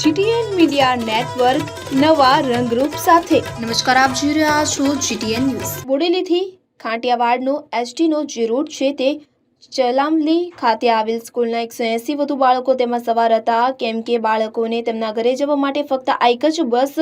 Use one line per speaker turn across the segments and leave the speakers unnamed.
GTN media network નવા રંગરૂપ સાથે।
નમસ્કાર, આપ જોઈ રહ્યા છો GTN ન્યૂઝ।
બોડેલીથી ખાંટિયાવાડનો એસટીનો જે રૂટ છે તે ચલામલી ખાતે આવેલ સ્કૂલના 180 વધુ બાળકો તેમાં સવાર હતા, કેમ કે બાળકોને તેમના ઘરે જવા માટે ફક્ત આ એક જ બસ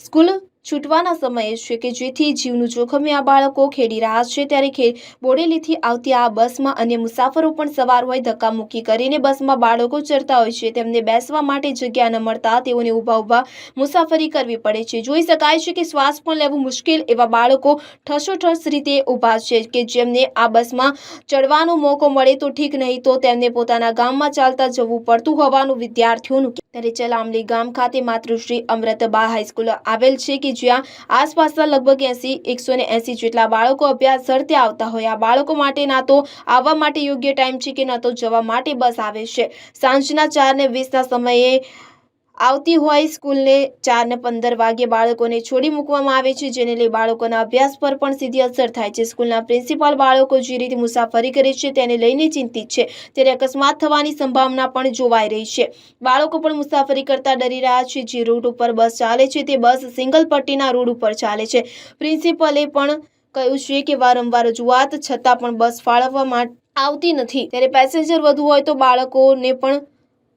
સ્કૂલ છૂટવાના સમયે છે કે જેથી જીવનું જોખમે આ બાળકો ખેડી રહ્યા છે। ત્યારે બોડેલીથી આવતી આ બસમાં અન્ય મુસાફરો પણ સવાર હોય, ધક્કામુક્કી કરીને બસમાં બાળકો ચડતા હોય છે, તેમને બેસવા માટે જગ્યા ન મળતા તેઓને ઊભા મુસાફરી કરવી પડે છે। જોઈ શકાય છે કે શ્વાસ પણ લેવું મુશ્કેલ એવા બાળકો ઠસોઠસ રીતે ઊભા છે કે જેમને આ બસમાં ચડવાનો મોકો મળે તો ઠીક, નહીં તો તેમને પોતાના ગામમાં ચાલતા જવું પડતું હોવાનું વિદ્યાર્થીઓનું। ત્યારે ચલામલી ગામ ખાતે માતૃશ્રી અમૃતબા હાઈસ્કૂલ આવેલ છે કે જ્યાં આસપાસના લગભગ 180 જેટલા બાળકો અભ્યાસ અર્થે આવતા હોય। આ બાળકો માટે ના તો આવવા માટે યોગ્ય ટાઈમ છે કે ના તો જવા માટે બસ આવે છે। સાંજના 4:20 સમયે આવતી હોય સ્કૂલને 4:15 વાગે બાળકોને છોડી મૂકવામાં આવે છે, જેને લઈ બાળકોના અભ્યાસ પર પણ સીધી અસર થાય છે। સ્કૂલના પ્રિન્સિપાલ બાળકો જે રીતે મુસાફરી કરે છે તેને લઈને ચિંતિત છે, ત્યારે અકસ્માત થવાની સંભાવના પણ જોવાઈ રહી છે। બાળકો પણ મુસાફરી કરતા ડરી રહ્યા છે। જે રૂટ ઉપર બસ ચાલે છે તે બસ સિંગલ પટ્ટીના રોડ ઉપર ચાલે છે। પ્રિન્સિપલે પણ કહ્યું છે કે વારંવાર રજૂઆત છતાં પણ બસ ફાળવવામાં આવતી નથી, ત્યારે પેસેન્જર વધુ હોય તો બાળકોને પણ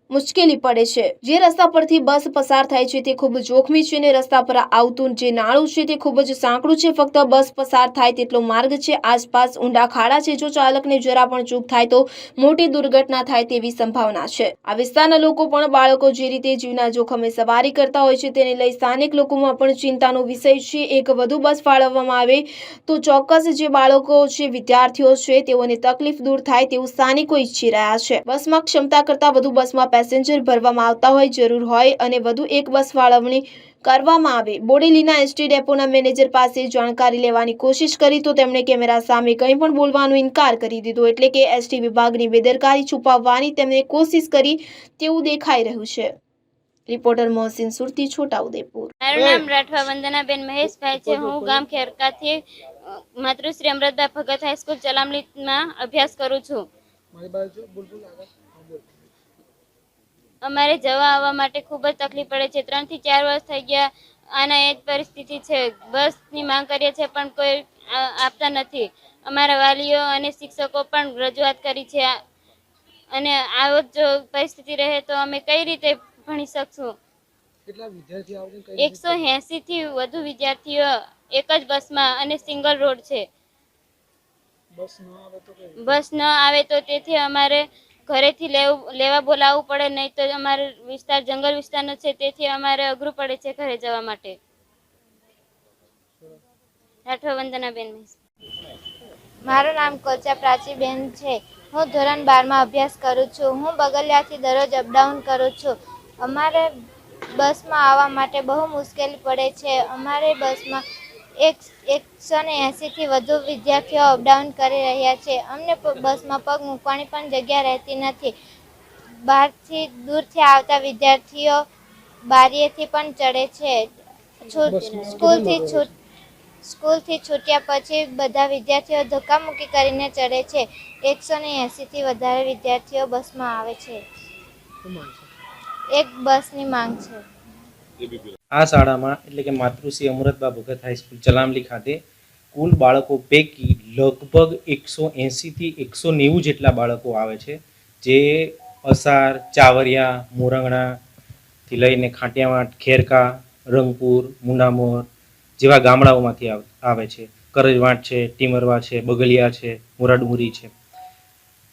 મુશ્કેલી પડે છે। જે રસ્તા પરથી બસ પસાર થાય છે તે ખૂબ જોખમી છે અને રસ્તા પર આવતું જે નાળું છે તે ખૂબ જ સાંકડું છે। ફક્ત બસ પસાર થાય તેટલો માર્ગ છે, આસપાસ ઊંડા ખાડા છે। જો ચાલકને જરા પણ ચૂક થાય તો મોટી દુર્ઘટના થાય તેવી સંભાવના છે। આ વિસ્તારના લોકો પણ બાળકો જે રીતે જીવના જોખમે સવારી કરતા હોય છે તેને લઈ સ્થાનિક લોકોમાં પણ ચિંતાનો વિષય છે। એક વધુ બસ ફાળવવામાં આવે તો ચોક્કસ જે બાળકો છે, વિદ્યાર્થીઓ છે, તેઓને તકલીફ દૂર થાય તેવું સ્થાનિકો ઈચ્છી રહ્યા છે। બસમાં ક્ષમતા કરતાં વધુ બસમાં પેસેન્જર ભરવામાં આવતા હોય, જરૂર હોય અને વધુ એક બસ ફાળવણી કરવામાં આવે। બોડેલીના એસટી ડેપોના મેનેજર પાસે જાણકારી લેવાની કોશિશ કરી તો તેમણે કેમેરા સામે કંઈ પણ બોલવાનો ઇનકાર કરી દીધો, એટલે કે એસટી વિભાગની બેદરકારી છુપાવવાની તેમણે કોશિશ કરી તેવું દેખાઈ રહ્યું છે। રિપોર્ટર મોહસિન સુરતી, છોટાઉદેપુર।
મારું નામ રાઠવા વંદનાબેન મહેશભાઈ છે। હું ગામ ખેરકાથી માતૃશ્રી અમૃતબા ભગત હાઈસ્કૂલ ચલામલીમાં અભ્યાસ કરું છું। અમારે જવા આવવા માટે ખૂબ જ તકલીફ પડે છે। 3 થી 4 વર્ષ થઈ ગયા આના એ જ પરિસ્થિતિ છે। બસની માંગ કરીએ છીએ પણ કોઈ આપતા નથી। અમારા વાલીઓ અને શિક્ષકો પણ રજૂઆત કરી છે અને આવો જો પરિસ્થિતિ રહે તો અમે કઈ રીતે ભણી શકશું? 180 થી વધુ વિદ્યાર્થીઓ એક જ બસમાં અને સિંગલ રોડ છે। બસ ન આવે તો તેથી અમારે ઘરેથી લેવા બોલાવવું પડે, નહીં તો અમારો વિસ્તાર જંગલ વિસ્તારનો છે તેથી અમારે અઘરું પડે છે ઘરે જવા માટે। રાઠવા વંદનાબેન।
મારું નામ કોચા પ્રાચીબેન છે। હું ધોરણ 12 માં અભ્યાસ કરું છું। હું બગલિયાથી દરરોજ અપડાઉન કરું છું। અમારે બસમાં આવવા માટે બહુ મુશ્કેલી પડે છે। અમારે બસમાં 180 થી વધુ વિદ્યાર્થીઓ અપડાઉન કરી રહ્યા છે। અમને બસમાં પગ મૂકવાની પણ જગ્યા રહેતી નથી। બહારથી દૂરથી આવતા વિદ્યાર્થીઓ બારીએથી પણ ચડે છે। સ્કૂલથી છૂટ્યા પછી બધા વિદ્યાર્થીઓ ધક્કામુક્કી કરીને ચડે છે। 180 થી વધારે વિદ્યાર્થીઓ બસમાં આવે છે। એક બસની માંગ છે।
આ શાળામાં એટલે કે માતૃશ્રી અમૃતબા ભગત હાઈસ્કૂલ ચલામલી ખાતે કુલ બાળકો પૈકી લગભગ 180 થી 190 જેટલા બાળકો આવે છે, જે અસાર, ચાવરિયા, મોરંગણાથી લઈને ખાંટિયાવાડ, ખેરકા, રંગપુર, મુંડામોર જેવા ગામડાઓમાંથી આવે છે। કરજવાંટ છે, ટીમરવા છે, બગલિયા છે, મોરાડુંગરી છે।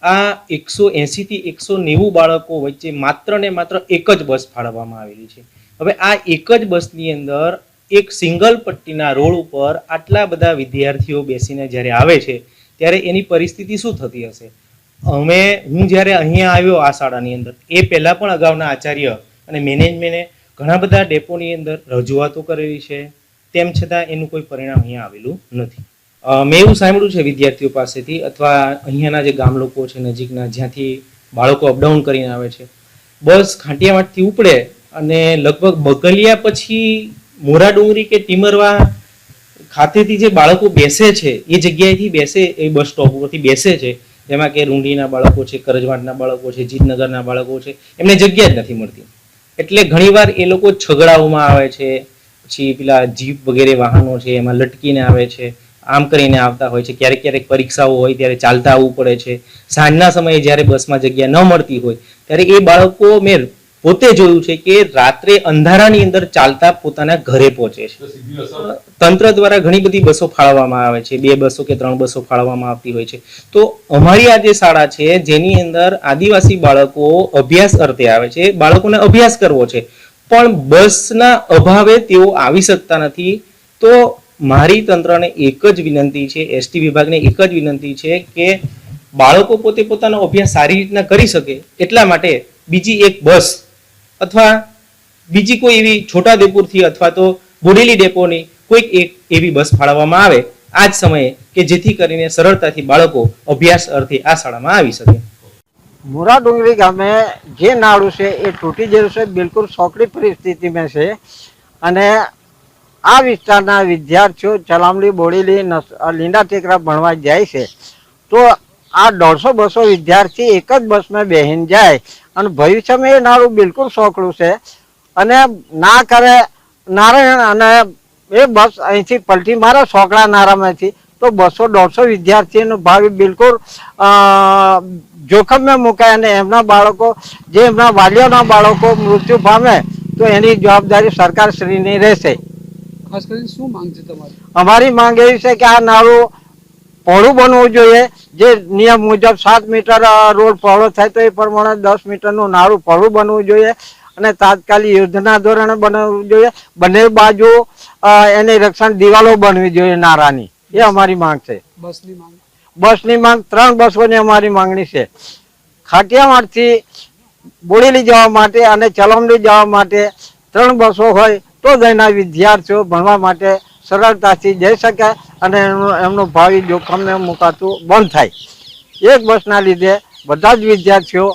આ 180 થી 190 બાળકો વચ્ચે માત્ર ને માત્ર એક જ બસ ફાળવવામાં આવેલી છે। હવે આ એક જ બસની અંદર એક સિંગલ પટ્ટીના રોડ ઉપર આટલા બધા વિદ્યાર્થીઓ બેસીને જ્યારે આવે છે ત્યારે એની પરિસ્થિતિ શું થતી હશે? હું જ્યારે અહીંયા આવ્યો આ શાળાની અંદર એ પહેલાં પણ અગાઉના આચાર્ય અને મેનેજમેન્ટે ઘણા બધા ડેપોની અંદર રજૂઆતો કરેલી છે, તેમ છતાં એનું કોઈ પરિણામ અહીંયા આવેલું નથી। મેં એવું સાંભળ્યું છે વિદ્યાર્થીઓ પાસેથી અથવા અહીંયાના જે ગામ લોકો છે નજીકના, જ્યાંથી બાળકો અપડાઉન કરીને આવે છે, બસ ખાંટિયાવાડથી ઉપડે અને લગભગ બગલિયા પછી મોરાડુંગરી કે ટીમરવા ખાતેથી જે બાળકો બેસે છે એ જગ્યાએથી બેસે, એ બસ સ્ટોપ ઉપરથી બેસે છે, જેમાં કે રૂંડીના બાળકો છે, કરજવાંટના બાળકો છે, જીતનગરના બાળકો છે, એમને જગ્યા જ નથી મળતી। એટલે ઘણીવાર એ લોકો છગડાઓમાં આવે છે, પછી પેલા જીપ વગેરે વાહનો છે એમાં લટકીને આવે છે, આમ કરીને આવતા હોય છે. ક્યારેક ક્યારેક પરીક્ષાઓ હોય ત્યારે ચાલતા આવવું પડે છે. સાંજના સમયે જ્યારે બસમાં જગ્યા ન મળતી હોય ત્યારે એ બાળકો મેં પોતે જોયું છે કે રાત્રે અંધારાની અંદર ચાલતા પોતાના ઘરે પહોંચે છે. તંત્ર દ્વારા ઘણી બધી બસો ફાળવવામાં આવે છે, 2 બસો કે 3 બસો ફાળવવામાં આવતી હોય છે. તો અમારી આ જે શાળા છે જેની અંદર આદિવાસી બાળકો અભ્યાસ અર્થે આવે છે, બાળકોને અભ્યાસ કરવો છે, પણ બસના અભાવે તેઓ આવી શકતા નથી. તો મારી તંત્રને એક જ વિનંતી છે, એસટી વિભાગને એક જ વિનંતી છે કે બાળકો પોતે પોતાનો અભ્યાસ સારી રીતના કરી શકે એટલા માટે બીજી એક બસ અથવા બીજી કોઈ એવી છોટાઉદેપુરથી અથવા તો બોડેલી ડેપોની કોઈક એક એવી બસ ફાળવવામાં આવે આ જ સમયે કે જેથી કરીને સરળતાથી બાળકો અભ્યાસ અર્થે આ શાળામાં આવી શકે.
મોરા ડુંગરી ગામે જે નાળું છે એ તૂટી ગયેલું છે, બિલકુલ સોકડી પરિસ્થિતિમાં છે. અને આ વિસ્તારના વિદ્યાર્થીઓ ચલામલી, બોડેલી, લીંડા ટેકરા ભણવા જાય છે. તો આ 150-200 વિદ્યાર્થી એક જ બસમાં બેહીને જાય અને ભવિષ્યમાં એ નાળું બિલકુલ સોકડું છે. અને ના કરે નારાયણ અને એ બસ અહીંથી પલટી મારે સોકડા નારામાંથી તો 200-150 વિદ્યાર્થીઓનું ભાવિ બિલકુલ જોખમમાં મુકાય અને એમના બાળકો જે એમના વાલીઓના બાળકો મૃત્યુ પામે તો એની જવાબદારી સરકારશ્રીની રહેશે.
ખાસ કરીને શું માંગ છે તમારી?
અમારી માંગ એવી છે કે આ નાળું પહોળું બનવું જોઈએ. જે નિયમ મુજબ 7 મીટર રોડ પહોળો થાય તો એ પ્રમાણે 10 મીટરનું નાળું પહોળું બનવું જોઈએ અને તાત્કાલિક યુદ્ધના ધોરણે બનાવવું જોઈએ. બંને બાજુ એની રક્ષણ દિવાલો બનવી જોઈએ નારાની. એ અમારી માંગ છે. બસની માંગ 3 બસોની અમારી માંગણી છે. ખાટિયાવાડથી બોડેલી જવા માટે અને ચલમલી જવા માટે 3 બસો હોય તો જ એના વિદ્યાર્થીઓ ભણવા માટે સરળતાથી જઈ શકે અને એમનું ભાવિ જોખમને મુકાતું બંધ થાય. એક બસના લીધે બધા જ વિદ્યાર્થીઓ